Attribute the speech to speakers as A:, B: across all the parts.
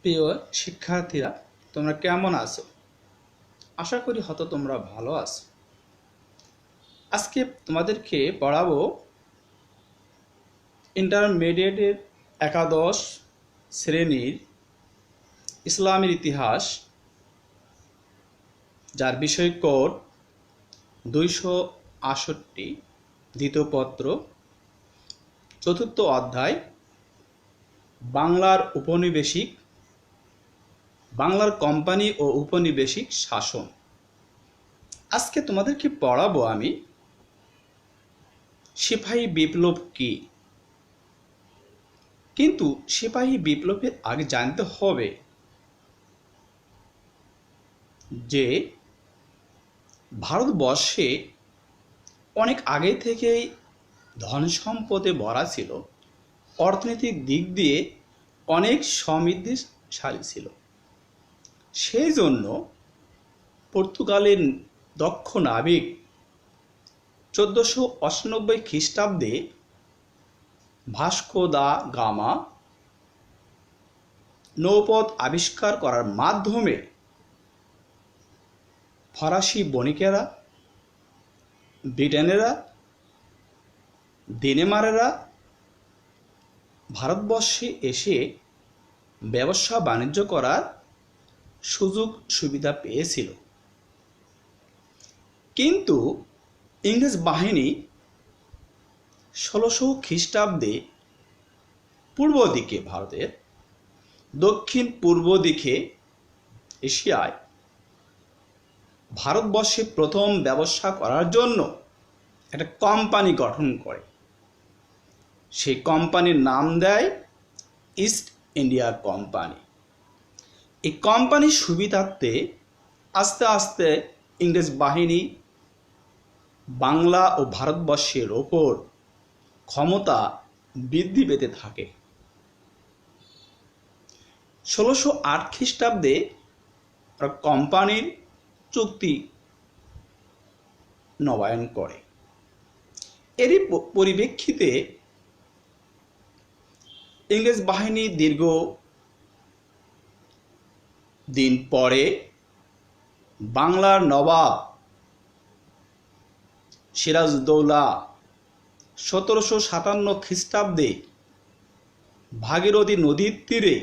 A: প্রিয় শিক্ষার্থীরা, তোমরা কেমন আছো? আশা করি হয়তো তোমরা ভালো আছো। আজকে তোমাদেরকে পড়াবো ইন্টারমিডিয়েটের একাদশ শ্রেণীর ইসলামের ইতিহাস, যার বিষয় কোড 268, দ্বিতীয় পত্র, চতুর্থ অধ্যায়, বাংলার উপনিবেশিক, বাংলার কোম্পানি ও উপনিবেশিক শাসন। আজকে তোমাদেরকে পড়াবো আমি সিপাহী বিপ্লব কি। কিন্তু সিপাহী বিপ্লবের আগে জানতে হবে যে ভারতবর্ষে অনেক আগে থেকেই ধন সম্পদে ভরা ছিল, অর্থনৈতিক দিক দিয়ে অনেক সমৃদ্ধিশালী ছিল। সেই জন্য পর্তুগালের দক্ষ নাবিক 1498 খ্রিস্টাব্দে ভাস্কো দা গামা নৌপথ আবিষ্কার করার মাধ্যমে ফরাসি বণিকেরা, ব্রিটেনেরা, ডেনমার্কেরা ভারতবর্ষে এসে ব্যবসা বাণিজ্য করার সুযোগ সুবিধা পেয়েছিল। কিন্তু ইংরেজ বাহিনী 1600 খ্রিস্টাব্দে পূর্ব দিকে, ভারতের দক্ষিণ পূর্ব দিকে এশিয়ায় ভারতবর্ষে প্রথম ব্যবসা করার জন্য একটা কোম্পানি গঠন করে। সেই কোম্পানির নাম দেয় ইস্ট ইন্ডিয়া কোম্পানি। এই কোম্পানির সুবিধার্থে আস্তে আস্তে ইংরেজ বাহিনী বাংলা ও ভারতবর্ষের ওপর ক্ষমতা বৃদ্ধি পেতে থাকে। 1608 খ্রিস্টাব্দে কোম্পানির চুক্তি নবায়ন করে। এরই পরিপ্রেক্ষিতে ইংরেজ বাহিনী দীর্ঘ দিন পরে বাংলার নবাব সিরাজউদ্দৌলা 1757 খ্রিস্টাব্দে ভাগীরথী নদীর তীরে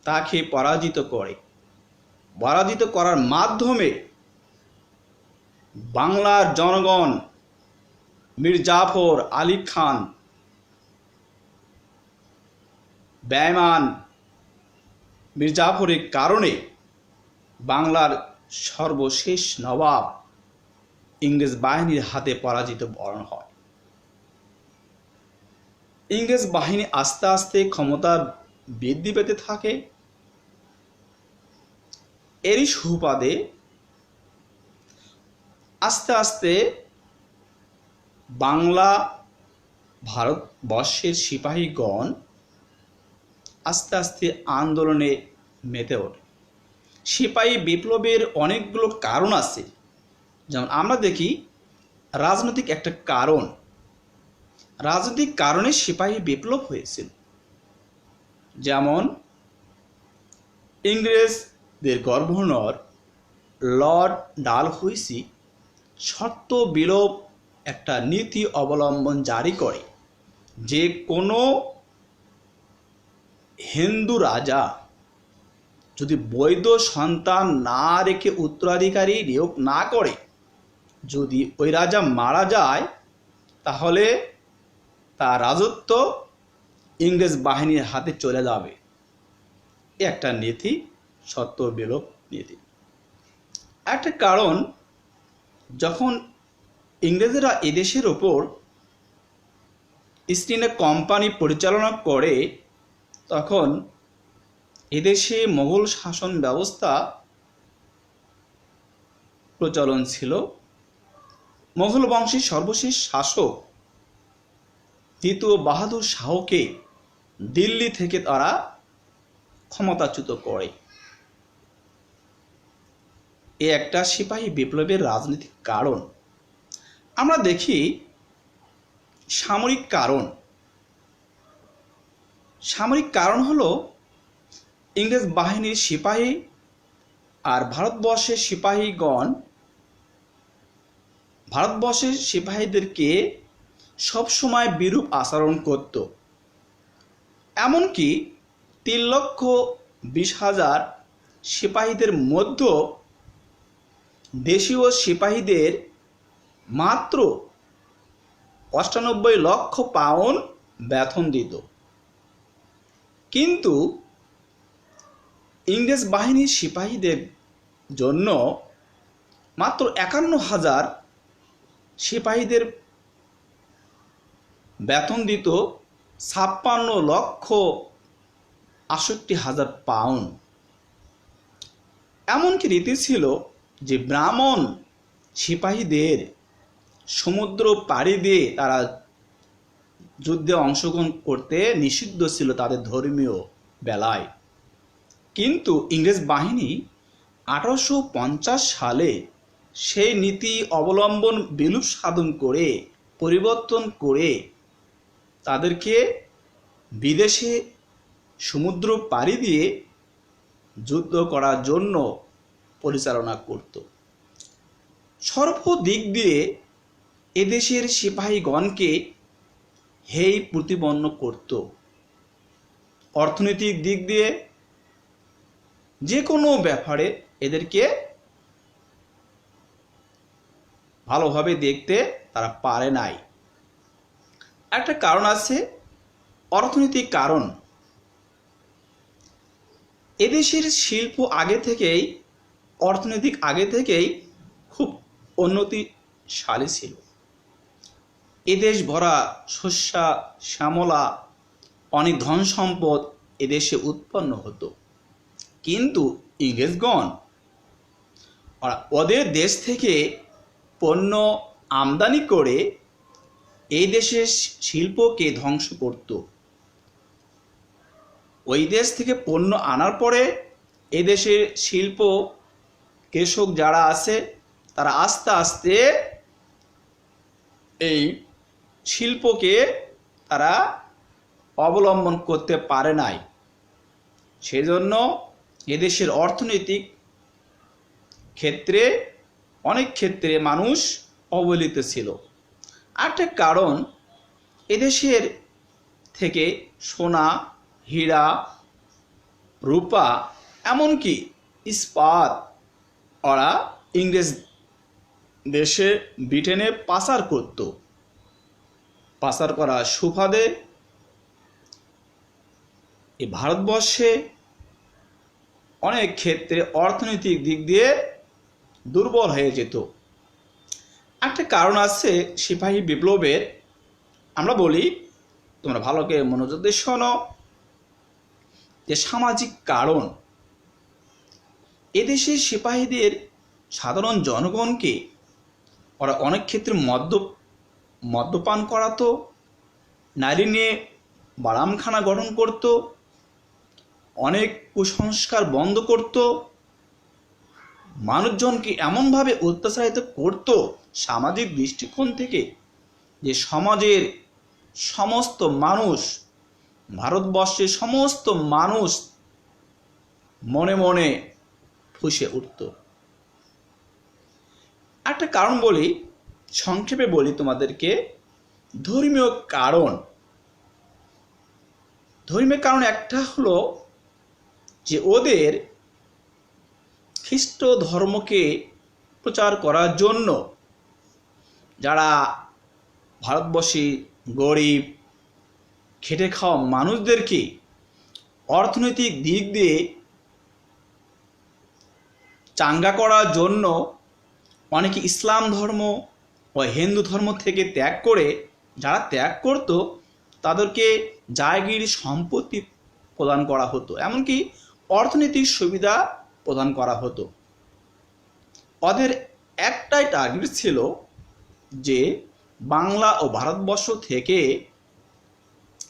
A: তাকে পরাজিত করে। পরাজিত করার মাধ্যমে বাংলার জনগণ মীর জাফর আলী খান বেঈমান মীর জাফরের কারণে বাংলার সর্বশেষ নবাব ইংরেজ বাহিনীর হাতে পরাজিত বরণ হয়। ইংরেজ বাহিনী আস্তে আস্তে ক্ষমতা বৃদ্ধি পেতে থাকে। এরই সুবাদে আস্তে আস্তে বাংলা ভারতবর্ষের সিপাহীগণ আস্তে আস্তে আন্দোলনে মেতে ওঠে। সিপাহী বিপ্লবের অনেকগুলো কারণ আছে। যেমন আমরা দেখি রাজনৈতিক একটা কারণ, রাজনৈতিক কারণে সিপাহী বিপ্লব হয়েছিল। যেমন ইংরেজদের গভর্নর লর্ড ডালহৌসি শর্ত বিলোপ একটা নীতি অবলম্বন জারি করে, যে কোনো হিন্দু রাজা যদি বৈধ সন্তান না রেখে উত্তরাধিকারী নিয়োগ না করে, যদি ওই রাজা মারা যায়, তাহলে তার রাজত্ব ইংরেজ বাহিনীর হাতে চলে যাবে। একটা নীতি, শর্ত বিলোপ নীতি। একটা কারণ, যখন ইংরেজরা এদেশের ওপর ইস্ট ইন্ডিয়া কোম্পানি পরিচালনা করে, তখন এদেশে মোগল শাসন ব্যবস্থা প্রচলন ছিল। মোগল বংশের সর্বশেষ শাসক দ্বিতীয় বাহাদুর শাহকে দিল্লি থেকে তারা ক্ষমতাচ্যুত করে। এ একটা সিপাহী বিপ্লবের রাজনৈতিক কারণ। আমরা দেখি সামরিক কারণ। সামরিক কারণ হলো ইংরেজ বাহিনীর সিপাহী আর ভারতবর্ষের সিপাহীগণ ভারতবর্ষের সিপাহীদেরকে সবসময় বিরূপ আচরণ করত। এমনকি 3,20,000 সিপাহীদের মধ্যে দেশীয় সিপাহীদের মাত্র 98 লক্ষ পাউন্ড বেতন দিত। কিন্তু ইংরেজ বাহিনীর সিপাহীদের জন্য মাত্র 51,000 সিপাহীদের বেতন দিত 56,68,000 পাউন্ড। এমনকি রীতি ছিল যে ব্রাহ্মণ সিপাহীদের সমুদ্র পাড়ি দিয়ে তারা যুদ্ধে অংশগ্রহণ করতে নিষিদ্ধ ছিল তাদের ধর্মীয় বেলায়। কিন্তু ইংরেজ বাহিনী 1850 সালে সেই নীতি অবলম্বন বিলুপ সাধন করে পরিবর্তন করে তাদেরকে বিদেশে সমুদ্র পাড়ি দিয়ে যুদ্ধ করার জন্য পরিচালনা করত। সর্বদিক দিয়ে এদেশের সিপাহীগণকে হেয় প্রতিপন্ন করত। অর্থনৈতিক দিক দিয়ে যে কোনো ব্যাপারে এদেরকে ভালোভাবে দেখতে তারা পারে নাই। একটা কারণ আছে, অর্থনৈতিক কারণ। এদেশের শিল্প অর্থনৈতিক আগে থেকেই খুব উন্নতিশালী ছিল। এদেশ ভরা শস্য শ্যামলা, অনেক ধন সম্পদ এদেশে উৎপন্ন হতো। কিন্তু ইংরেজগণ ওদের দেশ থেকে পণ্য আমদানি করে এই দেশের শিল্পকে ধ্বংস করত। ওই দেশ থেকে পণ্য আনার পরে এই দেশের শিল্প কৃষক যারা আছে তারা আস্তে আস্তে এই শিল্পকে তারা অবলম্বন করতে পারে নাই। সেজন্য এদেশের অর্থনৈতিক ক্ষেত্রে অনেক ক্ষেত্রে মানুষ অবহেলিত ছিল। আরেকটা কারণ, এদেশের থেকে সোনা, হীরা, রূপা, এমনকি ইস্পাত ওরা ইংরেজ দেশে ব্রিটেনে পাচার করত। পাচার করা সুবাদে এই ভারতবর্ষে অনেক ক্ষেত্রে অর্থনৈতিক দিক দিয়ে দুর্বল হয়ে যেত। একটা কারণ আছে সিপাহী বিপ্লবের, আমরা বলি, তোমরা ভালো করে মনোযোগ দিয়ে শোনো, যে সামাজিক কারণ। এদেশের সিপাহীদের সাধারণ জনগণকে ওরা অনেক ক্ষেত্রে মদ্যপান করাতো, নারী নিয়ে বারামখানা গঠন করত, অনেক কুসংস্কার বন্ধ করত, মানুষজনকে এমনভাবে অত্যাচারিত করত সামাজিক দৃষ্টিকোণ থেকে যে সমাজের সমস্ত মানুষ, ভারতবর্ষের সমস্ত মানুষ মনে মনে ফুঁসে উঠত। একটা কারণ বলি, সংক্ষেপে বলি তোমাদেরকে, ধর্মীয় কারণ। ধর্মীয় কারণ একটা হলো যে ওদের খ্রিস্ট ধর্মকে প্রচার করার জন্য যারা ভারতবর্ষী গরিব খেটে খাওয়া মানুষদেরকে অর্থনৈতিক দিক দিয়ে চাঙ্গা করার জন্য অনেকে ইসলাম ধর্ম ও হিন্দু ধর্ম থেকে ত্যাগ করে, যারা ত্যাগ করত তাদেরকে জায়গির সম্পত্তি প্রদান করা হতো, এমনকি অর্থনৈতিক সুবিধা প্রদান করা হতো। ওদের একটাই টার্গেট ছিল যে বাংলা ও ভারতবর্ষ থেকে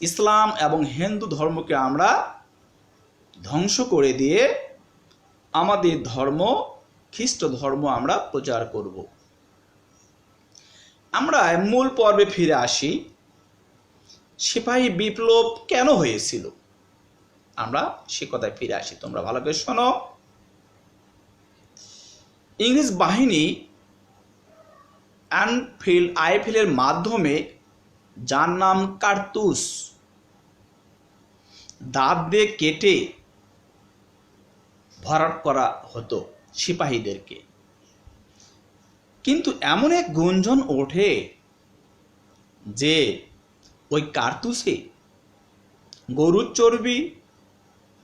A: ইসলাম এবং হিন্দু ধর্মকে আমরা ধ্বংস করে দিয়ে আমাদের ধর্ম, খ্রিস্ট ধর্ম আমরা প্রচার করব। আমরা মূল পর্বে ফিরে আসি। সিপাহী বিপ্লব কেন হয়েছিল? আমরা সে কথায় ফিরে আসি, তোমরা ভালো করে শোনো। ইংরেজ বাহিনী আইফিলের মাধ্যমে, যার নাম কার্তুস, দাঁত দিয়ে কেটে ভরাট করা হতো সিপাহীদেরকে। কিন্তু এমন এক গুঞ্জন ওঠে যে ওই কার্তুসে গরুর চর্বি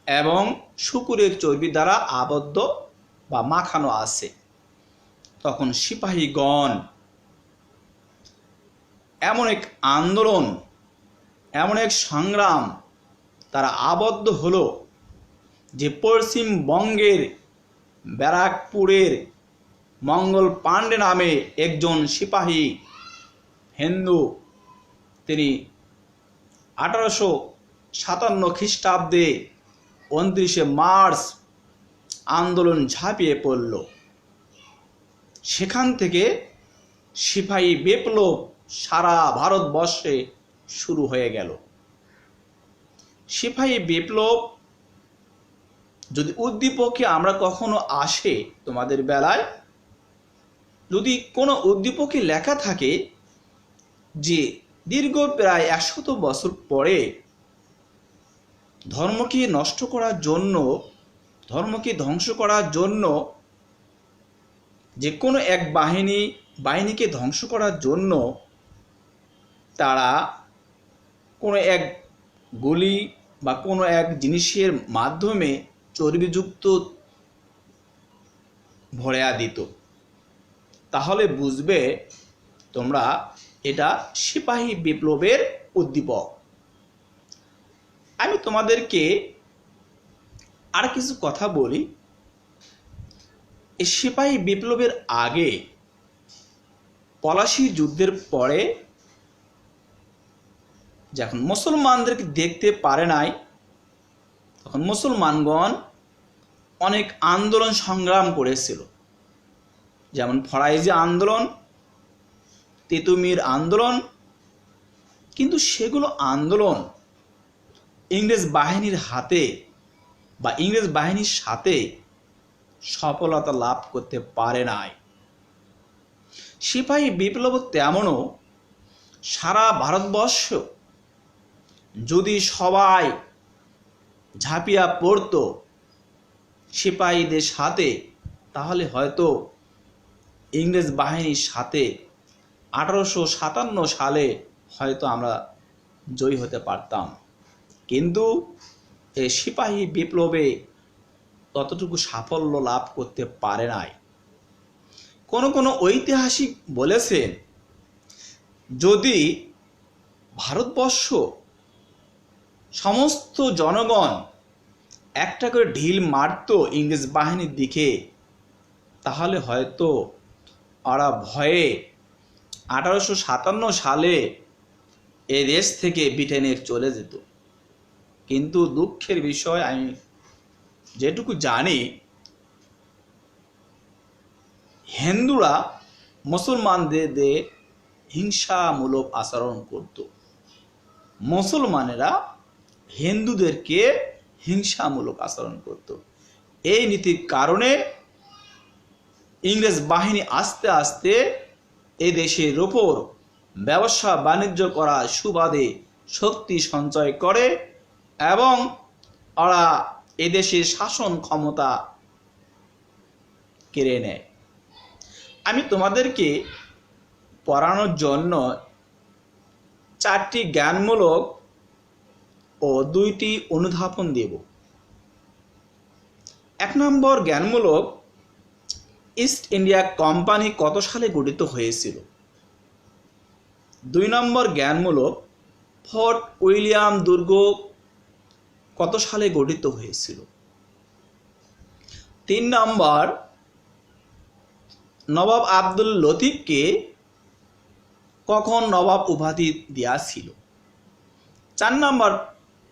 A: এবং শুকুরের চর্বি দ্বারা আবদ্ধ বা মাখানো আছে। তখন সিপাহীগণ এমন এক আন্দোলন, এমন এক সংগ্রাম তারা আবদ্ধ হলো যে পশ্চিমবঙ্গের ব্যারাকপুরের মঙ্গল পাণ্ডে নামে একজন সিপাহী হিন্দু, তিনি 1857 খ্রিস্টাব্দে 29শে মার্চ আন্দোলন ঝাঁপিয়ে পড়ল। সেখান থেকে সিপাহী বিপ্লব সারা ভারতবর্ষে শুরু হয়ে গেল। সিপাহী বিপ্লব যদি উদ্দীপকে আমরা কখনো আসে, তোমাদের বেলায় যদি কোনো উদ্দীপকে লেখা থাকে যে দীর্ঘ প্রায় 100 বছর পরে ধর্মকে নষ্ট করার জন্য, ধর্মকে ধ্বংস করার জন্য, যে কোনো এক বাহিনীকে ধ্বংস করার জন্য তারা কোনো এক গুলি বা কোনো এক জিনিসের মাধ্যমে চর্বিযুক্ত ভরেয়া দিত, তাহলে বুঝবে তোমরা এটা সিপাহী বিপ্লবের উদ্দীপক। আমি তোমাদেরকে আর কিছু কথা বলি। এই সিপাহী বিপ্লবের আগে, পলাশী যুদ্ধের পরে, যখন মুসলমানদেরকে দেখতে পারে নাই, তখন মুসলমানগণ অনেক আন্দোলন সংগ্রাম করেছিল, যেমন ফরাইজি আন্দোলন, তিতুমির আন্দোলন। কিন্তু সেগুলো আন্দোলন ইংরেজ বাহিনীর হাতে বা ইংরেজ বাহিনীর সাথে সফলতা লাভ করতে পারে নাই। সিপাহী বিপ্লব তেমনও, সারা ভারতবর্ষ যদি সবাই ঝাঁপিয়া পড়ত সিপাহীদের সাথে, তাহলে হয়তো ইংরেজ বাহিনীর সাথে 1857 সালে হয়তো আমরা জয়ী হতে পারতাম। কিন্তু এই সিপাহী বিপ্লবে ততটুকু সাফল্য লাভ করতে পারে নাই। কোনো ঐতিহাসিক বলেছেন, যদি ভারতবর্ষ সমস্ত জনগণ একটা করে ঢিল মারত ইংরেজ বাহিনীর দিকে, তাহলে হয়তো ওরা ভয়ে 1857 সালে এ দেশ থেকে ব্রিটেনে চলে যেত। কিন্তু দুঃখের বিষয়, আমি যেটুকু জানি, হিন্দুরা মুসলমানদের হিংসামূলক আচরণ করত, মুসলমানেরা হিন্দুদেরকে হিংসামূলক আচরণ করত। এই নীতির কারণে ইংরেজ বাহিনী আস্তে আস্তে এই দেশের ওপর ব্যবসা বাণিজ্য করার সুবাদে শক্তি সঞ্চয় করে এবং ওরা এদেশের শাসন ক্ষমতা কেড়ে নেয়। আমি তোমাদেরকে পড়ানোর জন্য 4টি জ্ঞানমূলক ও 2টি অনুধাবন দেব। 1 নম্বর জ্ঞানমূলক, ইস্ট ইন্ডিয়া কোম্পানি কত সালে গঠিত হয়েছিল। 2 নম্বর জ্ঞানমূলক, ফোর্ট উইলিয়াম দুর্গ কত সালে গঠিত হয়েছিল। 3 নম্বর, নবাব আব্দুল লতিফকে কখন নবাব উপাধি দেয়া ছিল। 4 নম্বর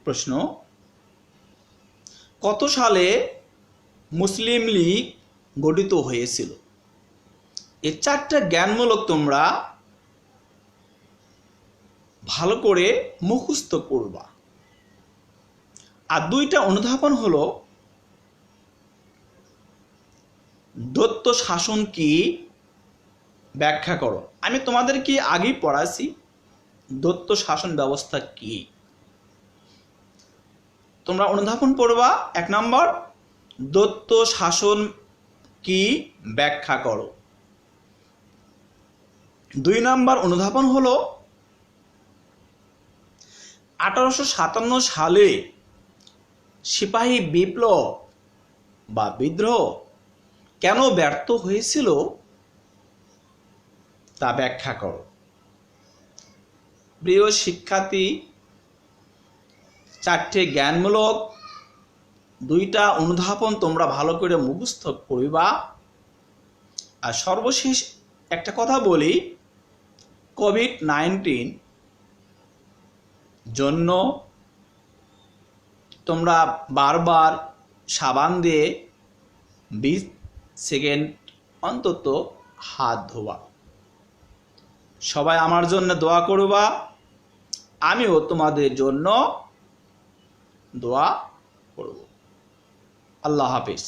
A: প্রশ্ন, কত সালে মুসলিম লীগ গঠিত হয়েছিল। এই 4টা জ্ঞানমূলক তোমরা ভালো করে মুখস্থ করবা। আর 2টা অনুধাবন হলো দত্ত শাসন কি ব্যাখ্যা করো। আমি তোমাদেরকে আগেই পড়াছি দত্ত শাসন ব্যবস্থা কি। তোমরা অনুধাবন পড়বা 1 নম্বর দত্ত শাসন কি ব্যাখ্যা করো। 2 নম্বর অনুধাবন হলো 1857 সালে সিপাহী বিপ্লব বা বিদ্রোহ কেন ব্যর্থ হয়েছিল তা ব্যাখ্যা করো। প্রিয় শিক্ষার্থী, 4টে জ্ঞানমূলক 2টা অনুধাবন তোমরা ভালো করে মুখস্থ করবা। আর সর্বশেষ একটা কথা বলি, কোভিড-19 জন্য তোমরা বারবার সাবান দিয়ে 20 সেকেন্ড অন্তত হাত ধোয়া। সবাই আমার জন্য দোয়া করবা, আমিও তোমাদের জন্য দোয়া করব। আল্লাহ হাফেজ।